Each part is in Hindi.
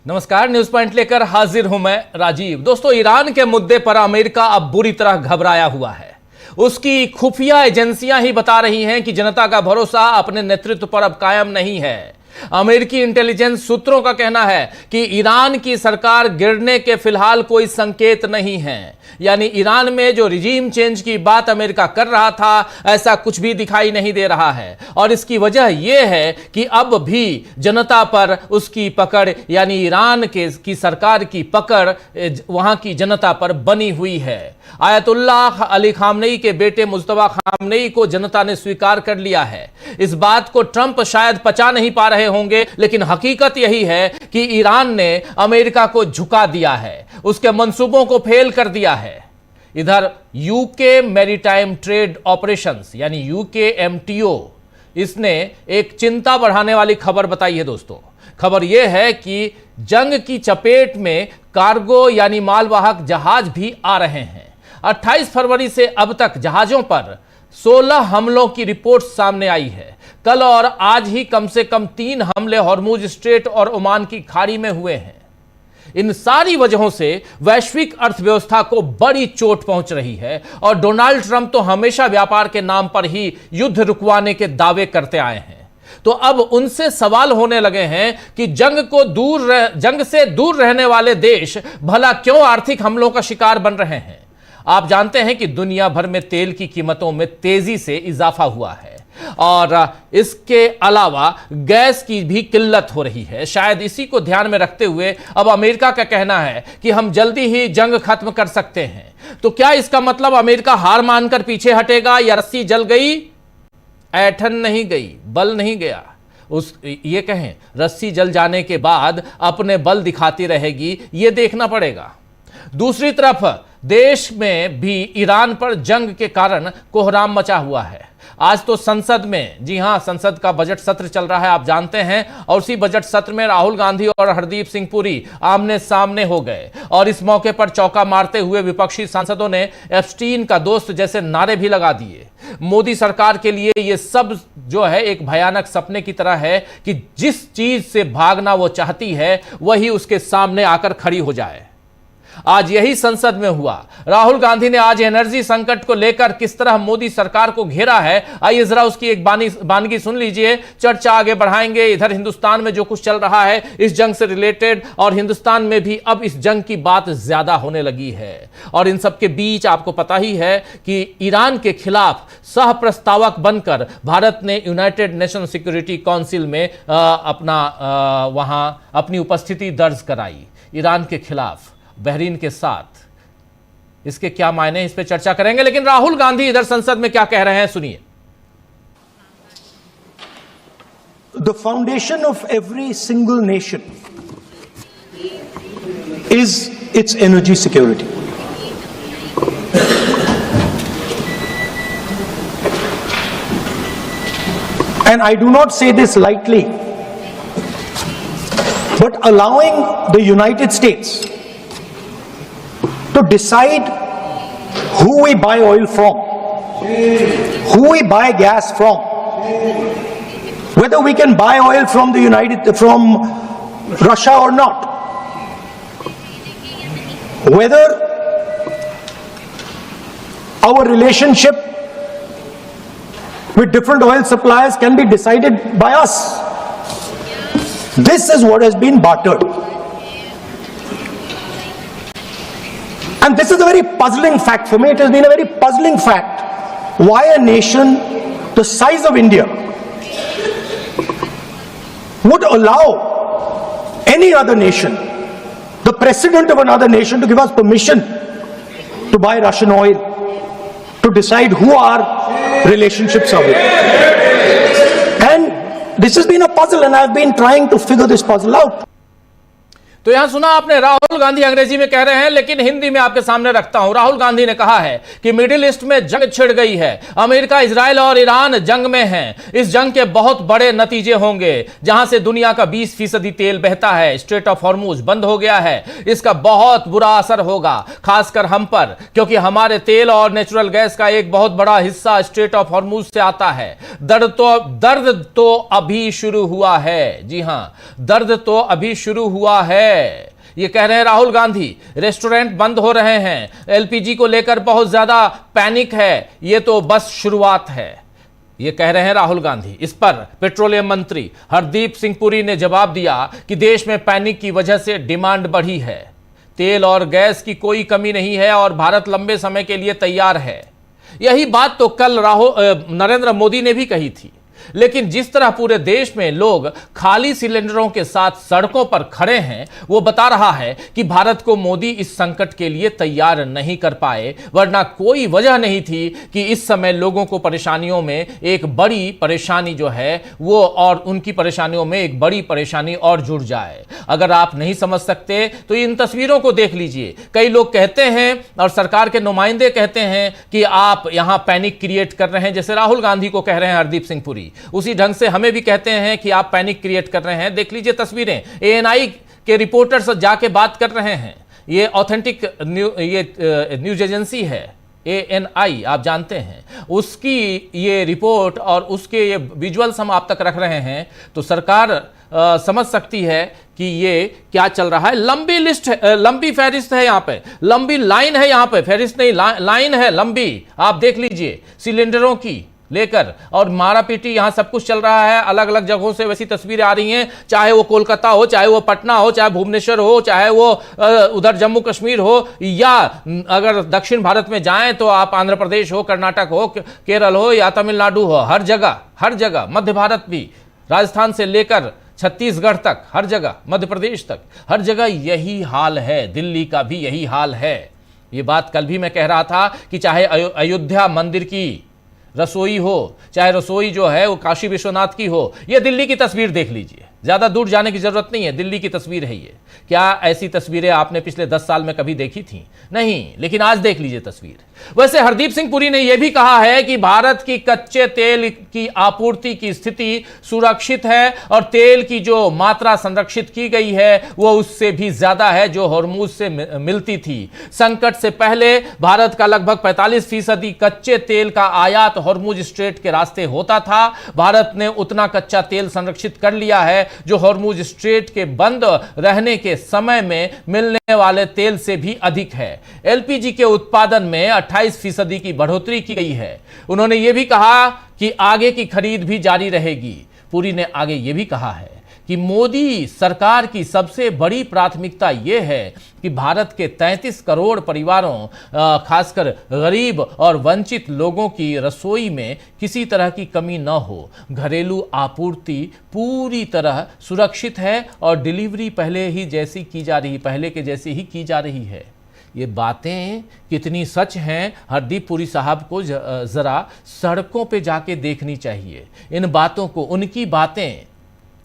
नमस्कार, न्यूज पॉइंट लेकर हाजिर हूं मैं राजीव। दोस्तों, ईरान के मुद्दे पर अमेरिका अब बुरी तरह घबराया हुआ है। उसकी खुफिया एजेंसियां ही बता रही हैं कि जनता का भरोसा अपने नेतृत्व पर अब कायम नहीं है। अमेरिकी इंटेलिजेंस सूत्रों का कहना है कि ईरान की सरकार गिरने के फिलहाल कोई संकेत नहीं है। यानी ईरान में जो रिजीम चेंज की बात अमेरिका कर रहा था, ऐसा कुछ भी दिखाई नहीं दे रहा है। और इसकी वजह यह है कि अब भी जनता पर उसकी पकड़, यानी ईरान की सरकार की पकड़ वहां की जनता पर बनी हुई है। आयतुल्लाह अली खामनेई के बेटे मुस्तफा खामनेई को जनता ने स्वीकार कर लिया है। इस बात को ट्रंप शायद पचा नहीं पा रहे होंगे, लेकिन हकीकत यही है कि ईरान ने अमेरिका को झुका दिया है, उसके मंसूबों को फेल कर दिया है। इधर यूके मैरीटाइम ट्रेड ऑपरेशंस यानी UKMTO, इसने एक चिंता बढ़ाने वाली खबर बताई है। दोस्तों, खबर यह है कि जंग की चपेट में कार्गो यानी मालवाहक जहाज भी आ रहे हैं। 28 फरवरी से अब तक जहाजों पर 16 हमलों की रिपोर्ट सामने आई है। कल और आज ही कम से कम 3 हमले हॉर्मुज स्ट्रेट और ओमान की खाड़ी में हुए हैं। इन सारी वजहों से वैश्विक अर्थव्यवस्था को बड़ी चोट पहुंच रही है और डोनाल्ड ट्रंप तो हमेशा व्यापार के नाम पर ही युद्ध रुकवाने के दावे करते आए हैं। तो अब उनसे सवाल होने लगे हैं कि जंग से दूर रहने वाले देश भला क्यों आर्थिक हमलों का शिकार बन रहे हैं। आप जानते हैं कि दुनिया भर में तेल की कीमतों में तेजी से इजाफा हुआ है और इसके अलावा गैस की भी किल्लत हो रही है। शायद इसी को ध्यान में रखते हुए अब अमेरिका का कहना है कि हम जल्दी ही जंग खत्म कर सकते हैं। तो क्या इसका मतलब अमेरिका हार मानकर पीछे हटेगा या रस्सी जल गई? ऐठन नहीं गई, बल नहीं गया। ये कहें, रस्सी जल जाने के बाद अपने बल दिखाती रहेगी, ये देखना पड़ेगा। दूसरी तरफ देश में भी ईरान पर जंग के कारण कोहराम मचा हुआ है। आज तो संसद में, जी हां, संसद का बजट सत्र चल रहा है, आप जानते हैं। और उसी बजट सत्र में राहुल गांधी और हरदीप सिंह पुरी आमने सामने हो गए और इस मौके पर चौका मारते हुए विपक्षी सांसदों ने एप्स्टीन का दोस्त जैसे नारे भी लगा दिए। मोदी सरकार के लिए यह सब जो है एक भयानक सपने की तरह है कि जिस चीज से भागना वो चाहती है वही उसके सामने आकर खड़ी हो जाए। आज यही संसद में हुआ। राहुल गांधी ने आज एनर्जी संकट को लेकर किस तरह मोदी सरकार को घेरा है, आइए जरा उसकी एक बानगी सुन लीजिए। चर्चा आगे बढ़ाएंगे। इधर हिंदुस्तान में जो कुछ चल रहा है इस जंग से रिलेटेड, और हिंदुस्तान में भी अब इस जंग की बात ज्यादा होने लगी है। और इन सब के बीच आपको पता ही है कि ईरान के खिलाफ सह प्रस्तावक बनकर भारत ने यूनाइटेड नेशन सिक्योरिटी काउंसिल में वहां अपनी उपस्थिति दर्ज कराई ईरान के खिलाफ बहरीन के साथ। इसके क्या मायने, इस पे चर्चा करेंगे। लेकिन राहुल गांधी इधर संसद में क्या कह रहे हैं, सुनिए। The foundation of every single nation is its energy security. And I do not say this lightly, but allowing the United States to decide who we buy oil from, who we buy gas from, whether we can buy oil from from Russia or not, whether our relationship with different oil suppliers can be decided by us. This is what has been bartered. And this is a very puzzling fact for me. It has been a very puzzling fact why a nation the size of India would allow any other nation, the president of another nation, to give us permission to buy Russian oil, to decide who our relationships are with. And this has been a puzzle, and I've been trying to figure this puzzle out. तो यहां सुना आपने राहुल राहुल गांधी अंग्रेजी में कह रहे हैं, लेकिन हिंदी में आपके सामने रखता हूं। राहुल गांधी ने कहा है कि मिडिल ईस्ट में जंग छिड़ गई है, अमेरिका, इजराइल और ईरान जंग में हैं। इस जंग के बहुत बड़े नतीजे होंगे। जहां से दुनिया का 20% तेल बहता है, स्ट्रेट ऑफ हॉर्मुज बंद हो गया है, इसका बहुत बुरा असर होगा, खासकर हम पर, क्योंकि हमारे तेल और नेचुरल गैस का एक बहुत बड़ा हिस्सा स्ट्रेट ऑफ हॉर्मुज से आता है। दर्द तो अभी शुरू हुआ है। जी हां, दर्द तो अभी शुरू हुआ है, ये कह रहे हैं राहुल गांधी। रेस्टोरेंट बंद हो रहे हैं, एलपीजी को लेकर बहुत ज्यादा पैनिक है, ये तो बस शुरुआत है, ये कह रहे हैं राहुल गांधी। इस पर पेट्रोलियम मंत्री हरदीप सिंह पुरी ने जवाब दिया कि देश में पैनिक की वजह से डिमांड बढ़ी है, तेल और गैस की कोई कमी नहीं है और भारत लंबे समय के लिए तैयार है। यही बात तो कल नरेंद्र मोदी ने भी कही थी। लेकिन जिस तरह पूरे देश में लोग खाली सिलेंडरों के साथ सड़कों पर खड़े हैं, वो बता रहा है कि भारत को मोदी इस संकट के लिए तैयार नहीं कर पाए, वरना कोई वजह नहीं थी कि इस समय लोगों को परेशानियों में एक बड़ी परेशानी जो है वो, और उनकी परेशानियों में एक बड़ी परेशानी और जुड़ जाए। अगर आप नहीं समझ सकते तो इन तस्वीरों को देख लीजिए। कई लोग कहते हैं और सरकार के नुमाइंदे कहते हैं कि आप यहां पैनिक क्रिएट कर रहे हैं, जैसे राहुल गांधी को कह रहे हैं हरदीप सिंह पुरी, उसी ढंग से हमें भी कहते हैं कि आप पैनिक क्रिएट कर रहे हैं। देख लीजिए तस्वीरें, एएनआई के रिपोर्टर्स जाके बात कर रहे हैं। ये ऑथेंटिक न्यूज एजेंसी है एएनआई, आप जानते हैं, उसकी ये रिपोर्ट और उसके ये विजुअल्स हम आप तक रख रहे हैं, तो सरकार समझ सकती है कि ये क्या चल रहा है। लंबी लिस्ट है, लंबी फहरिस्त है, यहाँ पे लंबी लाइन है, यहाँ पे फहरिस्त नहीं लाइन है लंबी, आप देख लीजिए सिलेंडरों की लेकर, और मारा पीटी यहां सब कुछ चल रहा है। अलग अलग जगहों से वैसी तस्वीरें आ रही हैं, चाहे वो कोलकाता हो, चाहे वो पटना हो, चाहे भुवनेश्वर हो, चाहे वो उधर जम्मू कश्मीर हो, या अगर दक्षिण भारत में जाएं तो आप आंध्र प्रदेश हो, कर्नाटक हो, केरल हो या तमिलनाडु हो, हर जगह, मध्य भारत भी, राजस्थान से लेकर छत्तीसगढ़ तक, हर जगह, मध्य प्रदेश तक, हर जगह यही हाल है। दिल्ली का भी यही हाल है। ये बात कल भी मैं कह रहा था कि चाहे अयोध्या मंदिर की रसोई हो, चाहे रसोई जो है वो काशी विश्वनाथ की हो, ये दिल्ली की तस्वीर देख लीजिए, ज्यादा दूर जाने की जरूरत नहीं है, दिल्ली की तस्वीर है ये। क्या ऐसी तस्वीरें आपने पिछले 10 साल में कभी देखी थी? नहीं, लेकिन आज देख लीजिए तस्वीर। वैसे हरदीप सिंह पुरी ने यह भी कहा है कि भारत की कच्चे तेल की आपूर्ति की स्थिति सुरक्षित है और तेल की जो मात्रा संरक्षित की गई है वो उससे भी ज्यादा है जो हॉर्मुज से मिलती थी। संकट से पहले भारत का लगभग 45% कच्चे तेल का आयात हॉर्मुज स्ट्रेट के रास्ते होता था। भारत ने उतना कच्चा तेल संरक्षित कर लिया है जो हॉर्मुज स्ट्रेट के बंद रहने के समय में मिलने वाले तेल से भी अधिक है। एलपीजी के उत्पादन में 28% की बढ़ोतरी की गई है। उन्होंने यह भी कहा कि आगे की खरीद भी जारी रहेगी। पुरी ने आगे यह भी कहा है कि मोदी सरकार की सबसे बड़ी प्राथमिकता यह है कि भारत के 33 करोड़ परिवारों, खासकर गरीब और वंचित लोगों की रसोई में किसी तरह की कमी न हो। घरेलू आपूर्ति पूरी तरह सुरक्षित है और डिलीवरी पहले के जैसी ही की जा रही है। ये बातें कितनी सच हैं, हरदीप पुरी साहब को जरा सड़कों पे जाके देखनी चाहिए इन बातों को। उनकी बातें,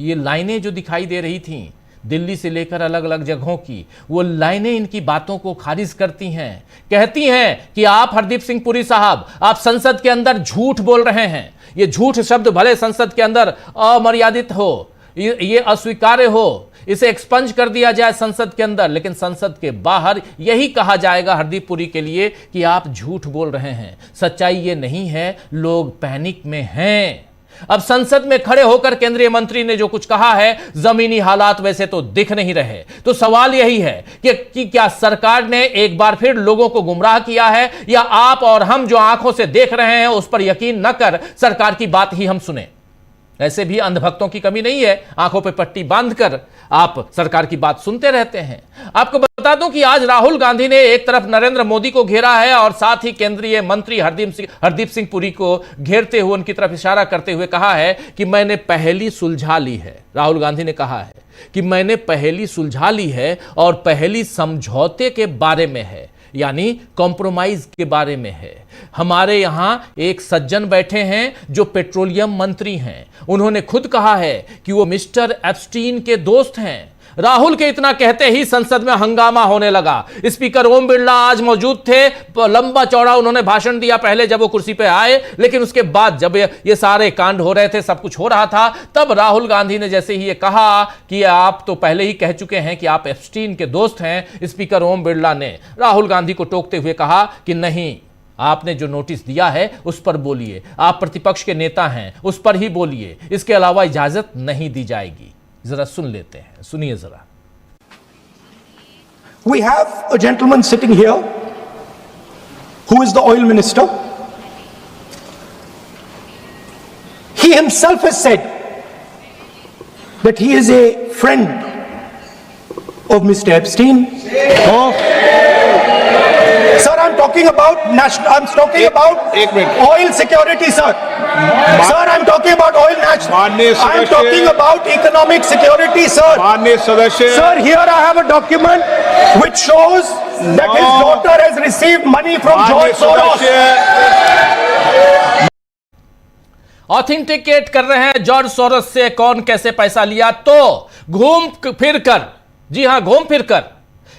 ये लाइनें जो दिखाई दे रही थीं दिल्ली से लेकर अलग अलग जगहों की, वो लाइनें इनकी बातों को खारिज करती हैं। कहती हैं कि आप हरदीप सिंह पुरी साहब, आप संसद के अंदर झूठ बोल रहे हैं। ये झूठ शब्द भले संसद के अंदर अमर्यादित हो, ये अस्वीकार्य हो, इसे एक्सपंज कर दिया जाए संसद के अंदर, लेकिन संसद के बाहर यही कहा जाएगा हरदीप पुरी के लिए कि आप झूठ बोल रहे हैं। सच्चाई ये नहीं है, लोग पैनिक में हैं। अब संसद में खड़े होकर केंद्रीय मंत्री ने जो कुछ कहा है, जमीनी हालात वैसे तो दिख नहीं रहे। तो सवाल यही है कि क्या सरकार ने एक बार फिर लोगों को गुमराह किया है, या आप और हम जो आंखों से देख रहे हैं उस पर यकीन न कर सरकार की बात ही हम सुने। ऐसे भी अंधभक्तों की कमी नहीं है, आंखों पे पट्टी बांधकर आप सरकार की बात सुनते रहते हैं। आपको बता दूं कि आज राहुल गांधी ने एक तरफ नरेंद्र मोदी को घेरा है और साथ ही केंद्रीय मंत्री हरदीप सिंह पुरी को घेरते हुए उनकी तरफ इशारा करते हुए कहा है कि मैंने पहेली सुलझा ली है। राहुल गांधी ने कहा है कि मैंने पहेली सुलझा ली है और पहेली समझौते के बारे में है, यानी कॉम्प्रोमाइज के बारे में है। हमारे यहां एक सज्जन बैठे हैं जो पेट्रोलियम मंत्री हैं। उन्होंने खुद कहा है कि वो मिस्टर एप्स्टीन के दोस्त हैं। राहुल के इतना कहते ही संसद में हंगामा होने लगा। स्पीकर ओम बिरला आज मौजूद थे, लंबा चौड़ा उन्होंने भाषण दिया पहले जब वो कुर्सी पे आए, लेकिन उसके बाद जब ये सारे कांड हो रहे थे, सब कुछ हो रहा था, तब राहुल गांधी ने जैसे ही ये कहा कि आप तो पहले ही कह चुके हैं कि आप एप्स्टीन के दोस्त हैं, स्पीकर ओम बिरला ने राहुल गांधी को टोकते हुए कहा कि नहीं, आपने जो नोटिस दिया है उस पर बोलिए, आप प्रतिपक्ष के नेता हैं, उस पर ही बोलिए, इसके अलावा इजाजत नहीं दी जाएगी। जरा सुन लेते हैं, सुनिए जरा। We have a gentleman sitting here who is the oil minister. He himself has said that he is a friend of Mr. Epstein. Sir, I'm talking about national. I'm talking about oil security, sir. Sir, I'm talking about oil national. I'm talking about economic security, sir. माननीय सदस्य, Sir, here I have a document which shows that his daughter has received money from माननीय George Soros. सदस्य, ऑथेंटिकेट कर रहे हैं जॉर्ज सोरोस से कौन कैसे पैसा लिया, तो घूम फिर कर, जी हां, घूम फिर कर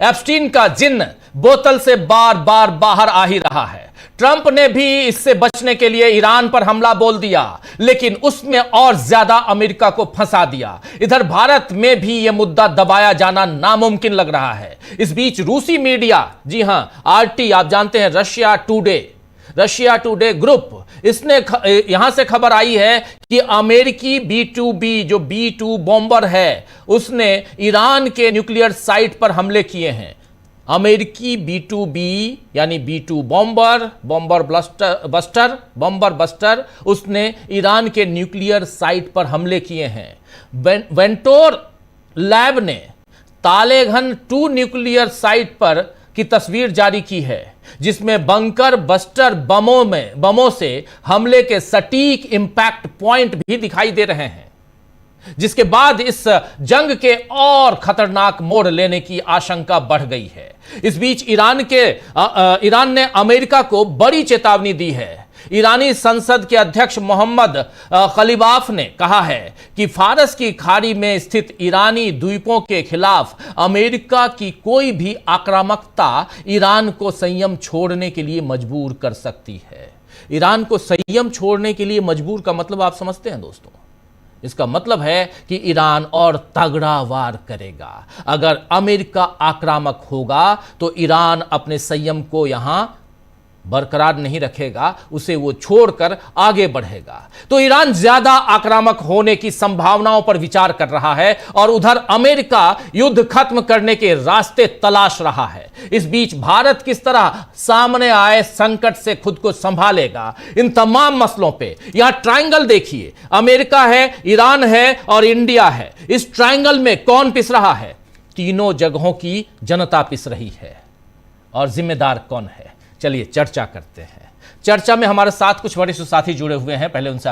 एप्स्टीन का जिन्न बोतल से बार बार बाहर आ ही रहा है। ट्रंप ने भी इससे बचने के लिए ईरान पर हमला बोल दिया, लेकिन उसमें और ज्यादा अमेरिका को फंसा दिया। इधर भारत में भी यह मुद्दा दबाया जाना नामुमकिन लग रहा है। इस बीच रूसी मीडिया, जी हां, आरटी, आप जानते हैं, रशिया टुडे ग्रुप, इसने यहां से खबर आई है कि अमेरिकी B-2B जो B-2 बॉम्बर है, उसने ईरान के न्यूक्लियर साइट पर हमले किए हैं। अमेरिकी B-2B यानी B-2 बॉम्बर बस्टर, उसने ईरान के न्यूक्लियर साइट पर हमले किए हैं। वेंटोर लैब ने तालेगन 2 न्यूक्लियर साइट पर की तस्वीर जारी की है, जिसमें बंकर बस्टर बमों से हमले के सटीक इंपैक्ट पॉइंट भी दिखाई दे रहे हैं, जिसके बाद इस जंग के और खतरनाक मोड़ लेने की आशंका बढ़ गई है। इस बीच ईरान ने अमेरिका को बड़ी चेतावनी दी है। ईरानी संसद के अध्यक्ष मोहम्मद खलीबाफ ने कहा है कि फारस की खाड़ी में स्थित ईरानी द्वीपों के खिलाफ अमेरिका की कोई भी आक्रामकता ईरान को संयम छोड़ने के लिए मजबूर कर सकती है। ईरान को संयम छोड़ने के लिए मजबूर का मतलब आप समझते हैं दोस्तों? इसका मतलब है कि ईरान और तगड़ा वार करेगा। अगर अमेरिका आक्रामक होगा तो ईरान अपने संयम को यहां बरकरार नहीं रखेगा, उसे वो छोड़कर आगे बढ़ेगा। तो ईरान ज्यादा आक्रामक होने की संभावनाओं पर विचार कर रहा है और उधर अमेरिका युद्ध खत्म करने के रास्ते तलाश रहा है। इस बीच भारत किस तरह सामने आए संकट से खुद को संभालेगा, इन तमाम मसलों पे यहां ट्रायंगल देखिए, अमेरिका है, ईरान है और इंडिया है। इस ट्रायंगल में कौन पिस रहा है? तीनों जगहों की जनता पिस रही है। और जिम्मेदार कौन है? चलिए चर्चा करते हैं। चर्चा में हमारे साथ कुछ वरिष्ठ साथी जुड़े हुए हैं, पहले उनसे